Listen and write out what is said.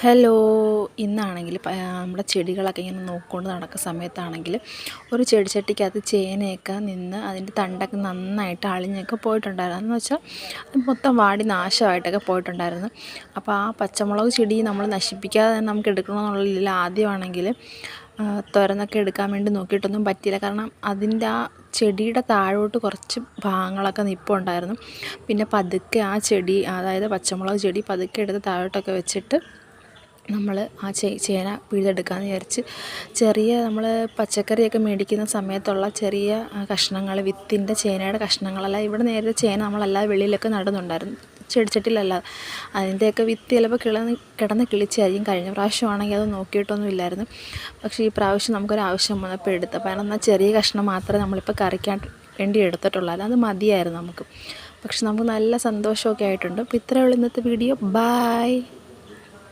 Hello, ഇന്നാണെങ്കിൽ നമ്മുടെ ചെടികളൊക്കെ ഇങ്ങനെ നോക്കിക്കൊണ്ട് നടക്കുന്ന സമയത്താണെങ്കിൽ ഒരു ചെടിച്ചട്ടിക്കകത്ത് ചേനയൊക്കെ നിന്ന് അതിൻ്റെ തണ്ടൊക്കെ നന്നായിട്ട് അളിഞ്ഞൊക്കെ പോയിട്ടുണ്ടായിരുന്നു. എന്ന് വെച്ചാൽ അത് മൊത്തം വാടി നാശമായിട്ടൊക്കെ പോയിട്ടുണ്ടായിരുന്നു. അപ്പോൾ ആ പച്ചമുളക് ചെടി നമ്മൾ നശിപ്പിക്കാതെ തന്നെ നമുക്ക് എടുക്കണമെന്നുള്ളതിൽ ആദ്യമാണെങ്കിൽ തുരന്നൊക്കെ എടുക്കാൻ വേണ്ടി നോക്കിയിട്ടൊന്നും പറ്റിയില്ല. കാരണം അതിൻ്റെ ആ ചെടിയുടെ താഴോട്ട് കുറച്ച് ഭാഗങ്ങളൊക്കെ നിൽപ്പുണ്ടായിരുന്നു. പിന്നെ പതുക്കെ ആ ചെടി, അതായത് പച്ചമുളക് ചെടി പതുക്കെ എടുത്ത് താഴോട്ടൊക്കെ വെച്ചിട്ട് നമ്മൾ ആ ചേന പിഴുതെടുക്കാമെന്ന് വിചാരിച്ച് ചെറിയ നമ്മൾ പച്ചക്കറിയൊക്കെ മേടിക്കുന്ന സമയത്തുള്ള ചെറിയ കഷ്ണങ്ങൾ, വിത്തിൻ്റെ ചേനയുടെ കഷ്ണങ്ങളല്ല. ഇവിടെ നേരത്തെ ചേന നമ്മളല്ലാതെ വെളിയിലൊക്കെ നടുന്നുണ്ടായിരുന്നു, ചെടിച്ചട്ടിയിലല്ലാതെ. അതിൻ്റെയൊക്കെ വിത്ത് ചിലപ്പോൾ കിടന്ന് കിളിച്ചായിരിക്കും. കഴിഞ്ഞ പ്രാവശ്യമാണെങ്കിൽ അത് നോക്കിയിട്ടൊന്നും ഇല്ലായിരുന്നു. പക്ഷേ ഈ പ്രാവശ്യം നമുക്കൊരാവശ്യം വന്നപ്പോൾ എടുത്ത്. കാരണം എന്നാൽ ചെറിയ കഷ്ണം മാത്രമേ നമ്മളിപ്പോൾ കറിക്കാൻ വേണ്ടി എടുത്തിട്ടുള്ളൂ, അത് മതിയായിരുന്നു നമുക്ക്. പക്ഷെ നമുക്ക് നല്ല സന്തോഷമൊക്കെ ആയിട്ടുണ്ട്. അപ്പോൾ ഇത്രയേ ഉള്ളൂ ഇന്നത്തെ വീഡിയോ. ബായ്.